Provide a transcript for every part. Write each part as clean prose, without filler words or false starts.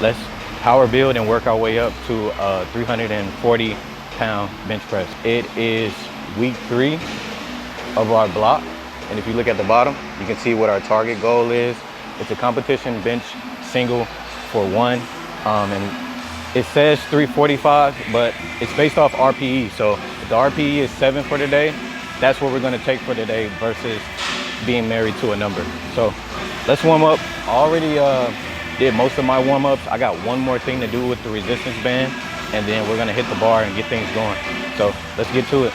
Let's power build and work our way up to a 340-pound bench press. It is week 3 of our block. And if you look at the bottom, you can see what our target goal is. It's a competition bench single for 1. And it says 345, but it's based off RPE. So if the RPE is 7 for today, that's what we're gonna take for today versus being married to a number. So let's warm up. I already did most of my warm-ups. I got one more thing to do with the resistance band, and then we're gonna hit the bar and get things going. So let's get to it.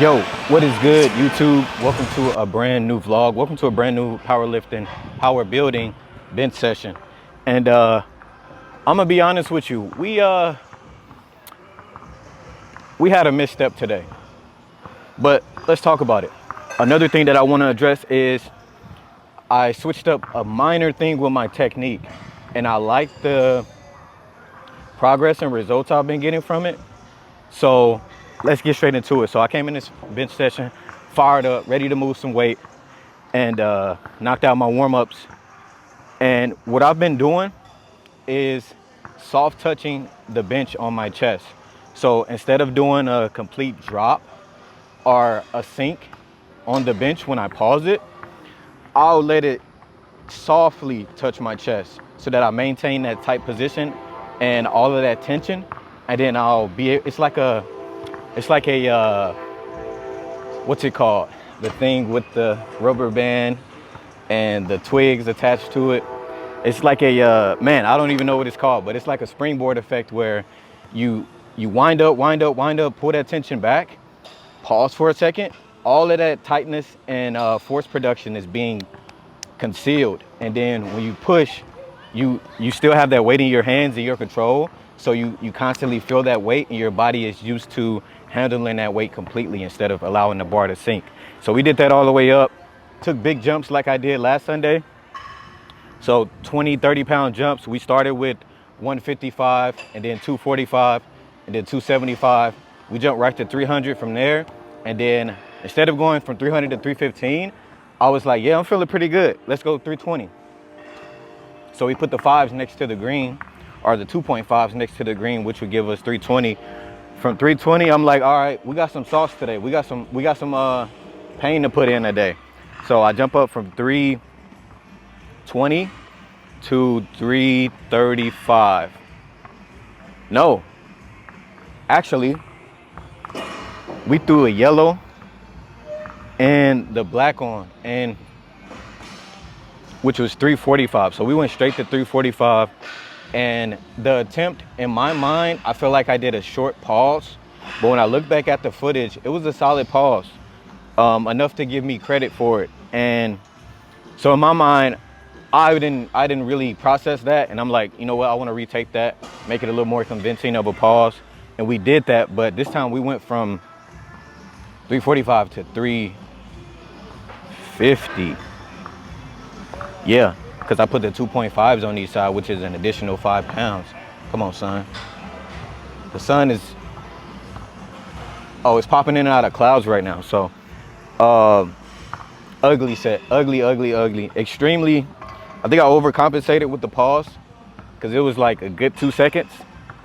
Yo, what is good, YouTube? Welcome to a brand new vlog. Welcome to a brand new powerlifting, power building bench session. And I'm gonna be honest with you. We had a misstep today, but let's talk about it. Another thing that I want to address is I switched up a minor thing with my technique, and I like the progress and results I've been getting from it. So let's get straight into it. So I came in this bench session, fired up, ready to move some weight, and knocked out my warm-ups. And what I've been doing is soft touching the bench on my chest. So instead of doing a complete drop or a sink on the bench when I pause it, I'll let it softly touch my chest so that I maintain that tight position and all of that tension. And then it's like a what's it called? The thing with the rubber band and the twigs attached to it. It's like a, man, I don't even know what it's called, but it's like a springboard effect where you wind up, pull that tension back, pause for a second. All of that tightness and force production is being concealed. And then when you push, you still have that weight in your hands and your control. So you constantly feel that weight, and your body is used to handling that weight completely instead of allowing the bar to sink. So we did that all the way up. Took big jumps like I did last Sunday. So 20, 30-pound jumps. We started with 155 and then 245 and then 275. We jumped right to 300 from there. And then instead of going from 300 to 315, I was like, yeah, I'm feeling pretty good. Let's go 320. So we put the 5s next to the green, or the 2.5s next to the green, which would give us 320. From 320, I'm like, all right, we got some sauce today. We got some pain to put in today. So I jump up from 3 320 to 335. No, actually, we threw a yellow and the black on, and which was 345. So we went straight to 345. And the attempt, in my mind, I feel like I did a short pause. But when I look back at the footage, it was a solid pause, enough to give me credit for it. And so in my mind, I didn't really process that. And I'm like, you know what? I want to retake that, make it a little more convincing of a pause. And we did that. But this time we went from 345 to 350. Yeah, because I put the 2.5s on each side, which is an additional 5 pounds. Come on, son. The sun is, oh, it's popping in and out of clouds right now. So, ugly set, ugly. Extremely, I think I overcompensated with the pause because it was like a good 2 seconds.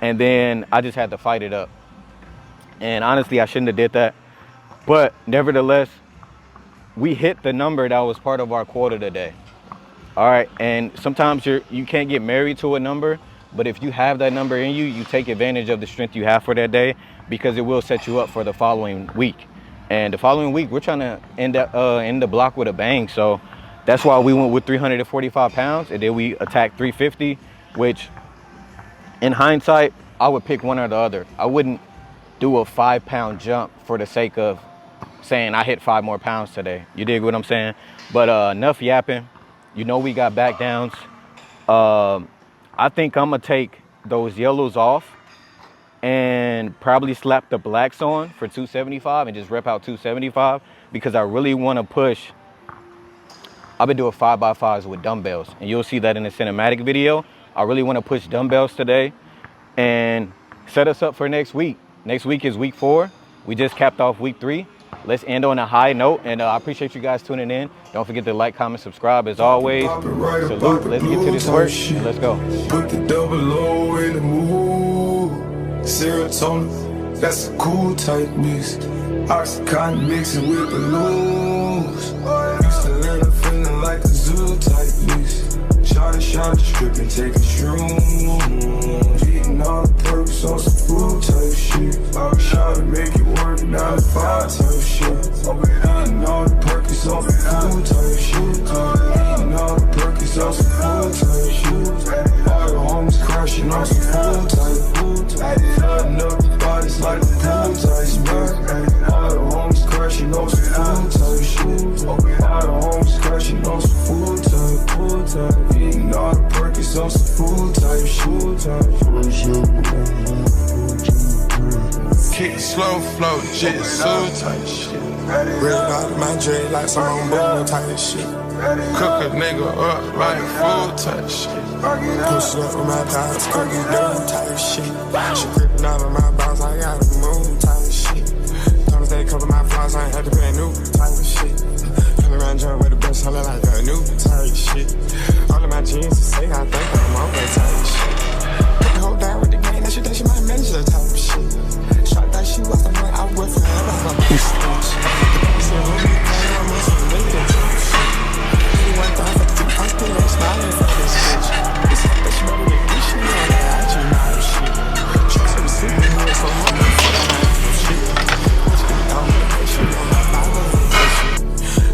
And then I just had to fight it up. And honestly, I shouldn't have did that. But nevertheless, we hit the number that was part of our quota today. All right, and sometimes you can't get married to a number, but if you have that number in you, you take advantage of the strength you have for that day, because it will set you up for the following week. And the following week, we're trying to end the block with a bang. So that's why we went with 345 pounds, and then we attacked 350, which in hindsight, I would pick one or the other. I wouldn't do a 5 pound jump for the sake of saying I hit 5 more pounds today. You dig what I'm saying? But enough yapping. You know we got back downs. I think I'm gonna take those yellows off and probably slap the blacks on for 275 and just rep out 275, because I really want to push. I've been doing 5x5s with dumbbells, and you'll see that in the cinematic video. I really want to push dumbbells today and set us up for next week. Next week is week 4. We just capped off week 3. Let's end on a high note, and I appreciate you guys tuning in. Don't forget to like, comment, subscribe as always. Salute. Let's get to this work and let's go. Put the double O in the mood. Serotonin, that's a cool type mix. Oxycontin mixing with balloons. Used to learn a feeling like a zoo type mix. Shot, stripping, taking shrooms. Eating all the perks on some food type shit. Shot to make it work, 9 to 5 type shit. Eating all the perks on some food type shit. Eating all the perks on some food type shit. All the homies crashing on some food type. Flooding up the bodies like a pool type spot. All the homies crashing on some food type shit. All the homies crashing on some food type. Eating all the perks on some food type shit. Kick slow flow, jitsu type shit. Red out of my dread like some on bull type shit. Cook a nigga up like food type shit. Push up for my dogs, cook it down type shit. She gripping out of my balls, I gotta move type shit. Thomas they cover my flaws, I ain't had to pay a new type of shit. Come around joint with the best, I look like a new type shit. All of my jeans to say, I think I'm on that type shit. Put the whole down with the game, that she think she might manage that type of shit. Shot that she was, I'm like, I would forever have a piece of bitch. The piece of me, I'm missing later type shit. Anyone thought that I'm still smiling for this bitch. It's like that she better get this shit on that IG model shit. Trust me, sleeping here so long, I'm for that model shit. Bitch, get down with that shit on my Bible and that shit.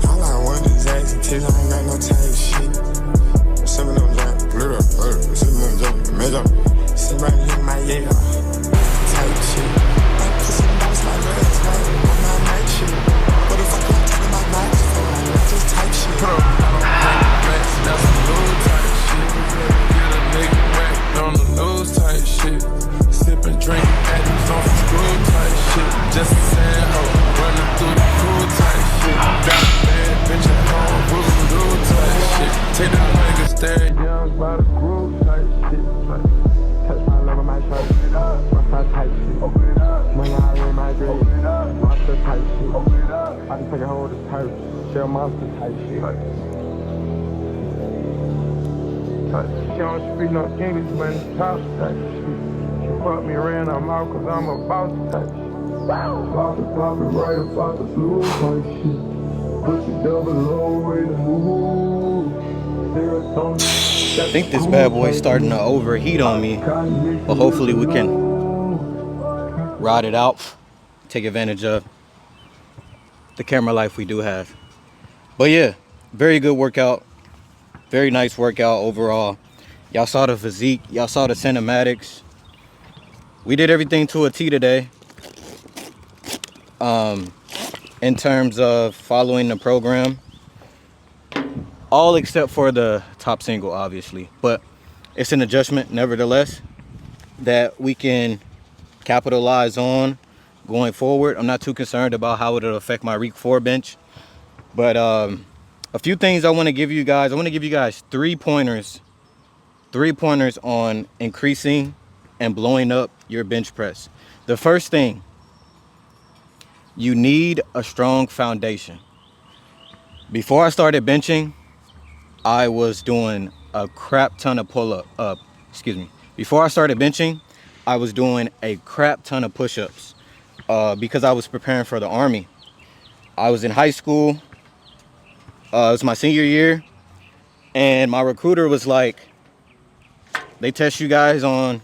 All I want is ass and tits, I ain't got no type shit. Some of them jump, little, some of them jump, major. Sit right here in my yeah, type shit. Like pussy bounce my legs, right on my night shit. What the fuck I'm talking about nights for? Like just type shit. Put up, that's some low type shit. Get a nigga whacked on the nose type shit. Sip and drink, addicts on some screw type shit. Just a sand hoe, running through the cool type shit. Got a bad bitch at home, whooping blue type shit. Take that nigga staring young by the groove type shit. Touch my love on my shirt, rock that type shit. When I in my grave, monster type shit. I can take a hold of this type, shell monster type shit. She don't speak no English, but it's top type shit. She fuck me around, I'm out cause I'm a boss type shit. Poppin' right about the blue type shit. Put the double O in the mood. I think this bad boy is starting to overheat on me, but hopefully we can ride it out, take advantage of the camera life we do have. But yeah, very good workout, very nice workout overall. Y'all saw the physique, y'all saw the cinematics. We did everything to a T today, in terms of following the program, all except for the top single, obviously, but it's an adjustment nevertheless that we can capitalize on going forward. I'm not too concerned about how it'll affect my Week 4 bench, but a few things I want to give you guys. I want to give you guys 3 pointers on increasing and blowing up your bench press. The first thing, you need a strong foundation. Before I started benching, I was doing a crap ton of Before I started benching, I was doing a crap ton of push-ups because I was preparing for the Army. I was in high school. It was my senior year, and my recruiter was like, they test you guys on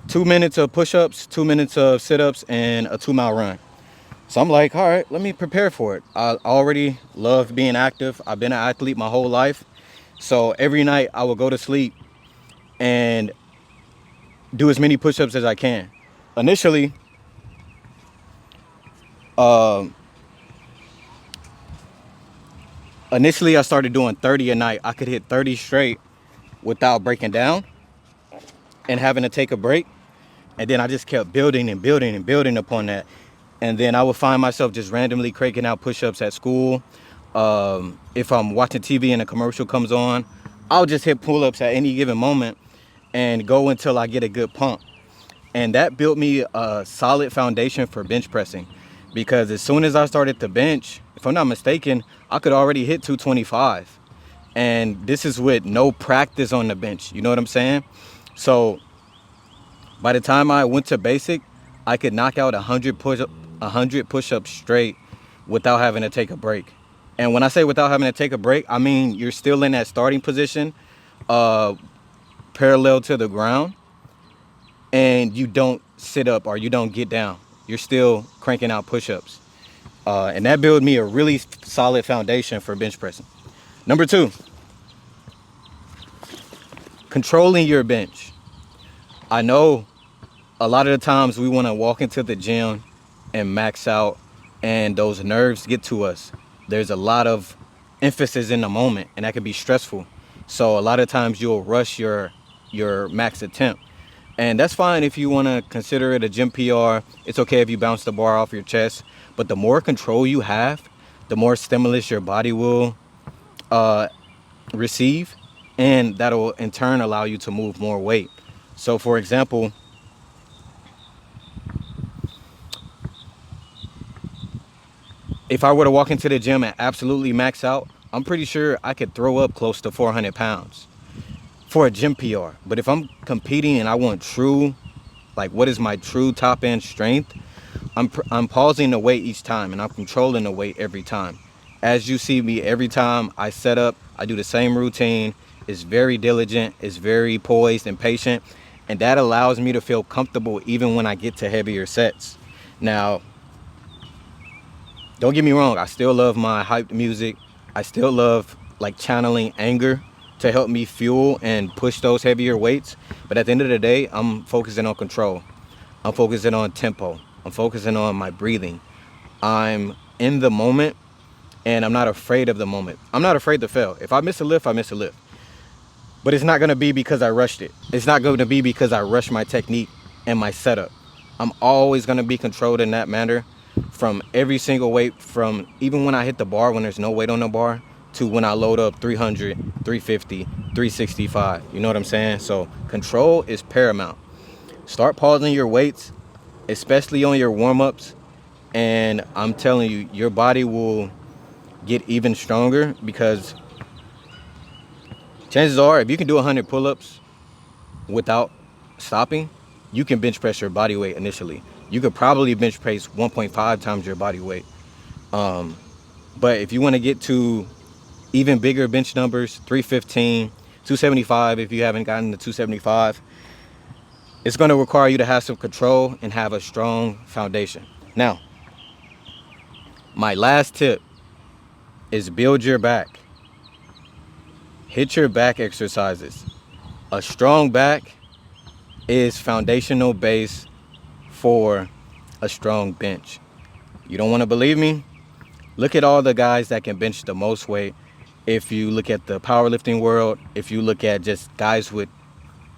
2 minutes of push-ups, 2 minutes of sit-ups, and a 2-mile run. So I'm like, all right, let me prepare for it. I already love being active. I've been an athlete my whole life. So every night I will go to sleep and do as many push-ups as I can. Initially, I started doing 30 a night. I could hit 30 straight without breaking down and having to take a break. And then I just kept building and building and building upon that. And then I would find myself just randomly cranking out push-ups at school. If I'm watching TV and a commercial comes on, I'll just hit pull-ups at any given moment and go until I get a good pump. And that built me a solid foundation for bench pressing, because as soon as I started to bench, if I'm not mistaken, I could already hit 225. And this is with no practice on the bench. You know what I'm saying? So by the time I went to basic, I could knock out 100 push-ups straight without having to take a break. And when I say without having to take a break, I mean you're still in that starting position, parallel to the ground, and you don't sit up or you don't get down. You're still cranking out push-ups. And that built me a really solid foundation for bench pressing. Number 2, controlling your bench. I know a lot of the times we want to walk into the gym and max out, and those nerves get to us. There's a lot of emphasis in the moment, and that can be stressful. So a lot of times you'll rush your max attempt. And that's fine if you want to consider it a gym PR. It's okay if you bounce the bar off your chest. But the more control you have, the more stimulus your body will receive, and that'll in turn allow you to move more weight. So for example, if I were to walk into the gym and absolutely max out, I'm pretty sure I could throw up close to 400 pounds for a gym PR. But if I'm competing and I want true, like what is my true top end strength, I'm pausing the weight each time, and I'm controlling the weight every time. As you see me, every time I set up, I do the same routine. It's very diligent, it's very poised and patient, and that allows me to feel comfortable even when I get to heavier sets. Now, don't get me wrong, I still love my hyped music. I still love like channeling anger to help me fuel and push those heavier weights. But at the end of the day, I'm focusing on control. I'm focusing on tempo. I'm focusing on my breathing. I'm in the moment, and I'm not afraid of the moment. I'm not afraid to fail. If I miss a lift, I miss a lift. But it's not gonna be because I rushed it. It's not gonna be because I rushed my technique and my setup. I'm always gonna be controlled in that manner, from every single weight, from even when I hit the bar when there's no weight on the bar, to when I load up 300, 350, 365. You know what I'm saying? So control is paramount. Start pausing your weights, especially on your warm-ups, and I'm telling you, your body will get even stronger, because chances are if you can do 100 pull-ups without stopping, you can bench press your body weight initially. You could probably bench press 1.5 times your body weight. But if you want to get to even bigger bench numbers, 315, 275 if you haven't gotten to 275. It's going to require you to have some control and have a strong foundation. Now, my last tip is build your back. Hit your back exercises. A strong back is foundational base for a strong bench. You don't want to believe me? Look at all the guys that can bench the most weight. If you look at the powerlifting world, if you look at just guys with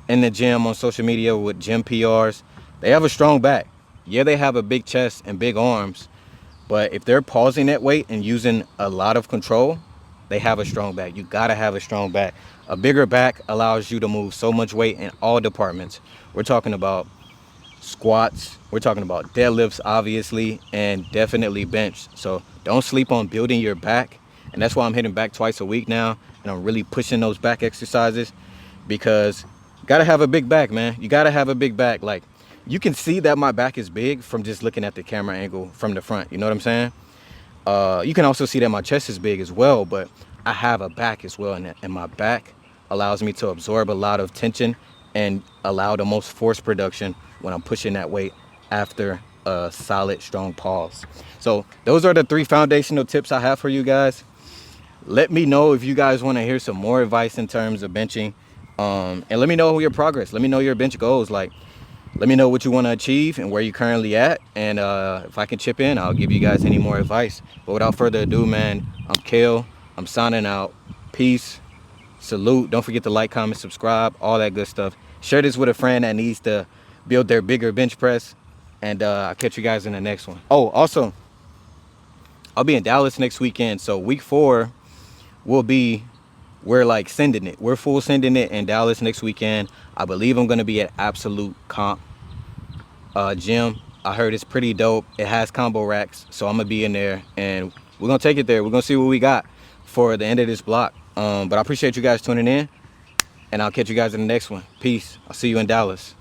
in the gym on social media with gym PRs, they have a strong back. Yeah, they have a big chest and big arms, but if they're pausing that weight and using a lot of control, they have a strong back. You gotta have a strong back. A bigger back allows you to move so much weight in all departments. We're talking about squats, we're talking about deadlifts, obviously, and definitely bench. So don't sleep on building your back. And that's why I'm hitting back twice a week now, and I'm really pushing those back exercises, because you gotta have a big back, man. You gotta have a big back. Like, you can see that my back is big from just looking at the camera angle from the front. You know what I'm saying? You can also see that my chest is big as well, but I have a back as well, and my back allows me to absorb a lot of tension and allow the most force production when I'm pushing that weight after a solid, strong pause. So those are the 3 foundational tips I have for you guys. Let me know if you guys want to hear some more advice in terms of benching, and let me know your progress. Let me know your bench goals. Like, let me know what you want to achieve and where you're currently at, and if I can chip in, I'll give you guys any more advice. But without further ado, man, I'm Kale. I'm signing out. Peace. Salute. Don't forget to like, comment, subscribe, all that good stuff. Share this with a friend that needs to build their bigger bench press, and I'll catch you guys in the next one. Oh, also, I'll be in Dallas next weekend, so week 4 we're like sending it. We're full sending it in Dallas next weekend. I believe I'm going to be at Absolute Comp gym. I heard it's pretty dope. It has combo racks, so I'm going to be in there, and we're going to take it there. We're going to see what we got for the end of this block. But I appreciate you guys tuning in, and I'll catch you guys in the next one. Peace. I'll see you in Dallas.